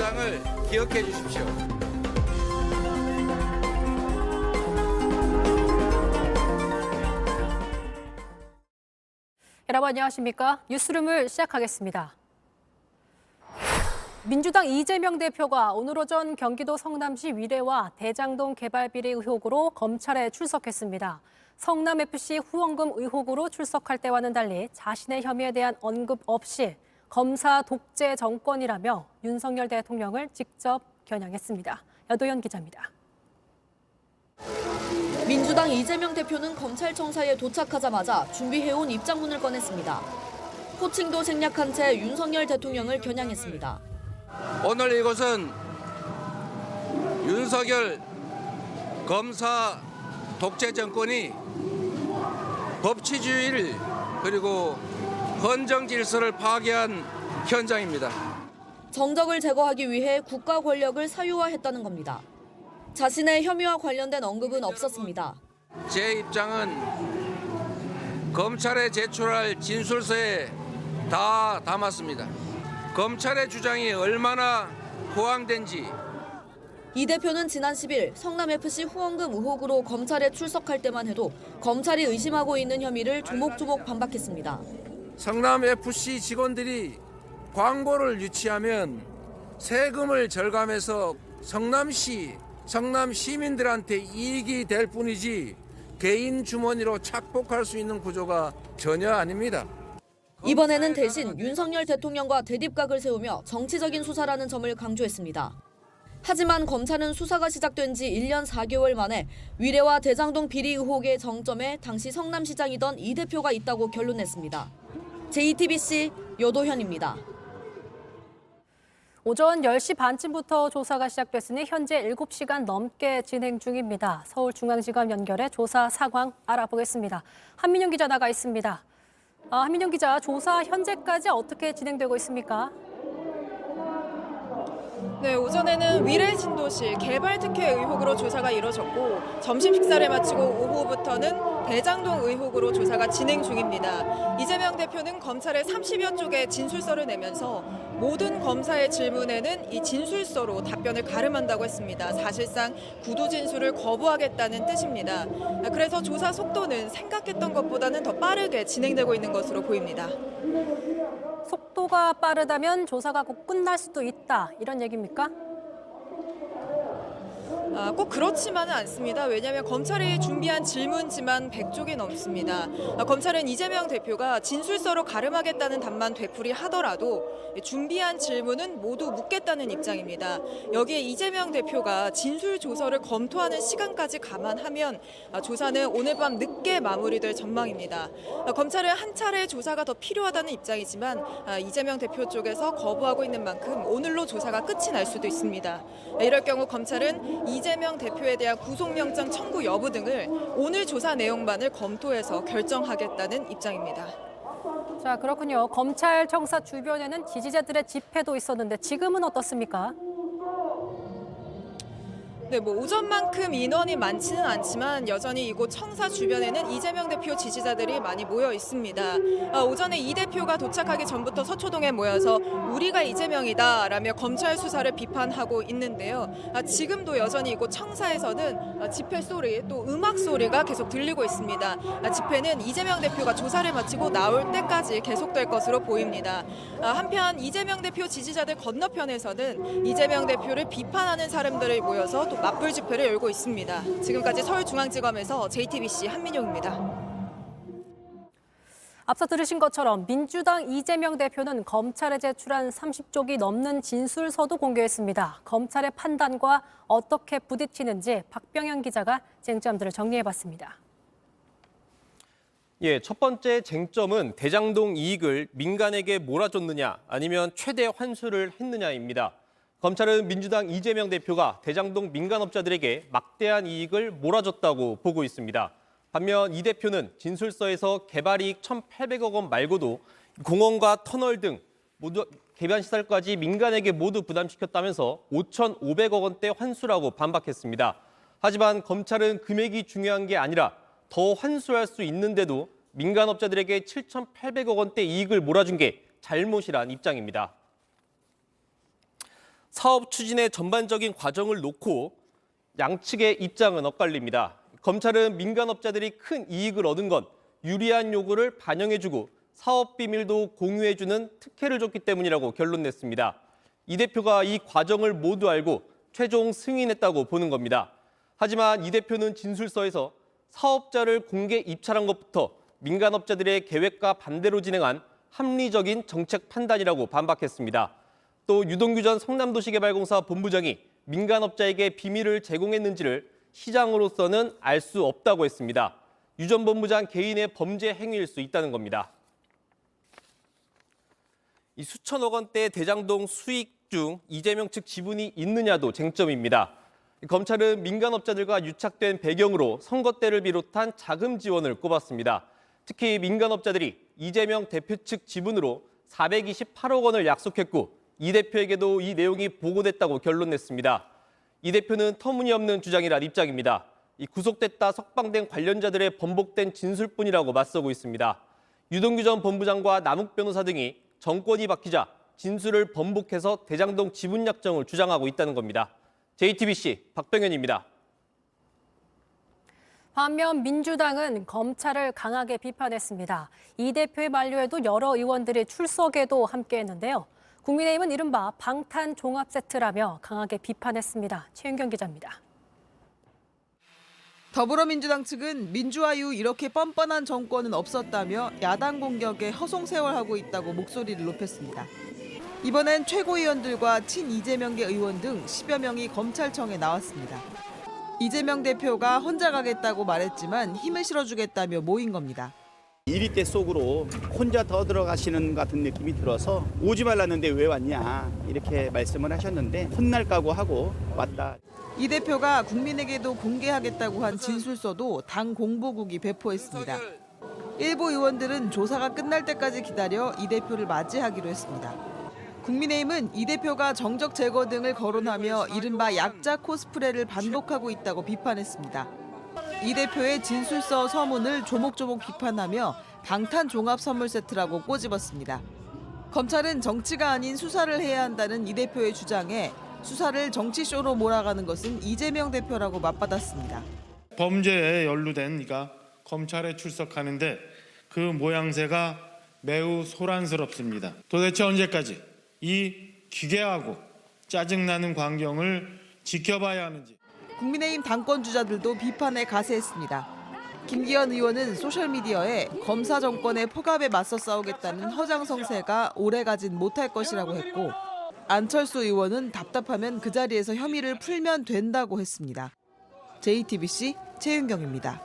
입장을 기억해 주십시오. 여러분 안녕하십니까? 뉴스룸을 시작하겠습니다. 민주당 이재명 대표가 오늘 오전 경기도 성남시 위례와 대장동 개발 비리 의혹으로 검찰에 출석했습니다. 성남FC 후원금 의혹으로 출석할 때와는 달리 자신의 혐의에 대한 언급 없이 검사 독재 정권이라며 윤석열 대통령을 직접 겨냥했습니다. 여도현 기자입니다. 민주당 이재명 대표는 검찰청사에 도착하자마자 준비해온 입장문을 꺼냈습니다. 호칭도 생략한 채 윤석열 대통령을 겨냥했습니다. 오늘 이곳은 윤석열 검사 독재 정권이 법치주의를 그리고 헌정 질서를 파괴한 현장입니다. 정적을 제거하기 위해 국가 권력을 사유화했다는 겁니다. 자신의 혐의와 관련된 언급은 없었습니다. 제 입장은 검찰에 제출할 진술서에 다 담았습니다. 검찰의 주장이 얼마나 호황된지. 이 대표는 지난 10일 성남FC 후원금 의혹으로 검찰에 출석할 때만 해도 검찰이 의심하고 있는 혐의를 조목조목 반박했습니다. 성남FC 직원들이 광고를 유치하면 세금을 절감해서 성남 시민들한테 이익이 될 뿐이지 개인 주머니로 착복할 수 있는 구조가 전혀 아닙니다. 이번에는 대신 윤석열 대통령과 대립각을 세우며 정치적인 수사라는 점을 강조했습니다. 하지만 검찰은 수사가 시작된 지 1년 4개월 만에 위례와 대장동 비리 의혹의 정점에 당시 성남시장이던 이 대표가 있다고 결론냈습니다. JTBC 여도현입니다. 오전 10시 반쯤부터 조사가 시작됐으니 현재 7시간 넘게 진행 중입니다. 서울중앙지검 연결해 조사 상황 알아보겠습니다. 한민영 기자 나가 있습니다. 한민영 기자, 조사 현재까지 어떻게 진행되고 있습니까? 네, 오전에는 위례 진도시 개발 특혜 의혹으로 조사가 이뤄졌고 점심 식사를 마치고 오후부터는 대장동 의혹으로 조사가 진행 중입니다. 이재명 대표는 검찰에 30여 쪽의 진술서를 내면서 모든 검사의 질문에는 이 진술서로 답변을 가름한다고 했습니다. 사실상 구두 진술을 거부하겠다는 뜻입니다. 그래서 조사 속도는 생각했던 것보다는 더 빠르게 진행되고 있는 것으로 보입니다. 속도가 빠르다면 조사가 곧 끝날 수도 있다, 이런 얘기입니까? 꼭 그렇지만은 않습니다. 왜냐하면 검찰이 준비한 질문지만 100쪽이 넘습니다. 검찰은 이재명 대표가 진술서로 가름하겠다는 답만 되풀이하더라도 준비한 질문은 모두 묻겠다는 입장입니다. 여기에 이재명 대표가 진술 조서를 검토하는 시간까지 감안하면 조사는 오늘 밤 늦게 마무리될 전망입니다. 검찰은 한 차례 조사가 더 필요하다는 입장이지만 이재명 대표 쪽에서 거부하고 있는 만큼 오늘로 조사가 끝이 날 수도 있습니다. 이럴 경우 검찰은 이재명 대표에 대한 구속영장 청구 여부 등을 오늘 조사 내용만을 검토해서 결정하겠다는 입장입니다. 자, 그렇군요. 검찰청사 주변에는 지지자들의 집회도 있었는데 지금은 어떻습니까? 네, 오전만큼 인원이 많지는 않지만 여전히 이곳 청사 주변에는 이재명 대표 지지자들이 많이 모여 있습니다. 오전에 이 대표가 도착하기 전부터 서초동에 모여서 우리가 이재명이다라며 검찰 수사를 비판하고 있는데요. 지금도 여전히 이곳 청사에서는 집회 소리 또 음악 소리가 계속 들리고 있습니다. 집회는 이재명 대표가 조사를 마치고 나올 때까지 계속될 것으로 보입니다. 한편 이재명 대표 지지자들 건너편에서는 이재명 대표를 비판하는 사람들이 모여서 또 맞불 집회를 열고 있습니다. 지금까지 서울중앙지검에서 JTBC 한민용입니다. 앞서 들으신 것처럼 민주당 이재명 대표는 검찰에 제출한 30쪽이 넘는 진술서도 공개했습니다. 검찰의 판단과 어떻게 부딪히는지 박병현 기자가 쟁점들을 정리해봤습니다. 첫 번째 쟁점은 대장동 이익을 민간에게 몰아줬느냐 아니면 최대 환수를 했느냐입니다. 검찰은 민주당 이재명 대표가 대장동 민간업자들에게 막대한 이익을 몰아줬다고 보고 있습니다. 반면 이 대표는 진술서에서 개발이익 1,800억 원 말고도 공원과 터널 등 모두 개발 시설까지 민간에게 모두 부담시켰다면서 5,500억 원대 환수라고 반박했습니다. 하지만 검찰은 금액이 중요한 게 아니라 더 환수할 수 있는데도 민간업자들에게 7,800억 원대 이익을 몰아준 게 잘못이란 입장입니다. 사업 추진의 전반적인 과정을 놓고 양측의 입장은 엇갈립니다. 검찰은 민간업자들이 큰 이익을 얻은 건 유리한 요구를 반영해주고 사업 비밀도 공유해주는 특혜를 줬기 때문이라고 결론 냈습니다. 이 대표가 이 과정을 모두 알고 최종 승인했다고 보는 겁니다. 하지만 이 대표는 진술서에서 사업자를 공개 입찰한 것부터 민간업자들의 계획과 반대로 진행한 합리적인 정책 판단이라고 반박했습니다. 또 유동규 전 성남도시개발공사 본부장이 민간업자에게 비밀을 제공했는지를 시장으로서는 알 수 없다고 했습니다. 유 전 본부장 개인의 범죄 행위일 수 있다는 겁니다. 이 수천억 원대 대장동 수익 중 이재명 측 지분이 있느냐도 쟁점입니다. 검찰은 민간업자들과 유착된 배경으로 선거 때를 비롯한 자금 지원을 꼽았습니다. 특히 민간업자들이 이재명 대표 측 지분으로 428억 원을 약속했고 이 대표에게도 이 내용이 보고됐다고 결론 냈습니다. 이 대표는 터무니없는 주장이란 입장입니다. 이 구속됐다 석방된 관련자들의 번복된 진술뿐이라고 맞서고 있습니다. 유동규 전 본부장과 남욱 변호사 등이 정권이 바뀌자 진술을 번복해서 대장동 지분 약정을 주장하고 있다는 겁니다. JTBC 박병현입니다. 반면 민주당은 검찰을 강하게 비판했습니다. 이 대표의 만류에도 여러 의원들이 출석에도 함께했는데요. 국민의힘은 이른바 방탄 종합 세트라며 강하게 비판했습니다. 최윤경 기자입니다. 더불어민주당 측은 민주화 이후 이렇게 뻔뻔한 정권은 없었다며 야당 공격에 허송세월하고 있다고 목소리를 높였습니다. 이번엔 최고위원들과 친이재명계 의원 등 10여 명이 검찰청에 나왔습니다. 이재명 대표가 혼자 가겠다고 말했지만 힘을 실어주겠다며 모인 겁니다. 1위 때 속으로 혼자 더 들어가시는 같은 느낌이 들어서 오지 말랐는데 왜 왔냐 이렇게 말씀을 하셨는데 혼날 각오하고 왔다. 이 대표가 국민에게도 공개하겠다고 한 진술서도 당 공보국이 배포했습니다. 일부 의원들은 조사가 끝날 때까지 기다려 이 대표를 맞이하기로 했습니다. 국민의힘은 이 대표가 정적 제거 등을 거론하며 이른바 약자 코스프레를 반복하고 있다고 비판했습니다. 이 대표의 진술서 서문을 조목조목 비판하며 방탄 종합 선물 세트라고 꼬집었습니다. 검찰은 정치가 아닌 수사를 해야 한다는 이 대표의 주장에 수사를 정치쇼로 몰아가는 것은 이재명 대표라고 맞받았습니다. 범죄에 연루된 이가 검찰에 출석하는데 그 모양새가 매우 소란스럽습니다. 도대체 언제까지 이 기괴하고 짜증나는 광경을 지켜봐야 하는지. 국민의힘 당권 주자들도 비판에 가세했습니다. 김기현 의원은 소셜미디어에 검사 정권의 폭압에 맞서 싸우겠다는 허장성세가 오래가진 못할 것이라고 했고 안철수 의원은 답답하면 그 자리에서 혐의를 풀면 된다고 했습니다. JTBC 최윤경입니다.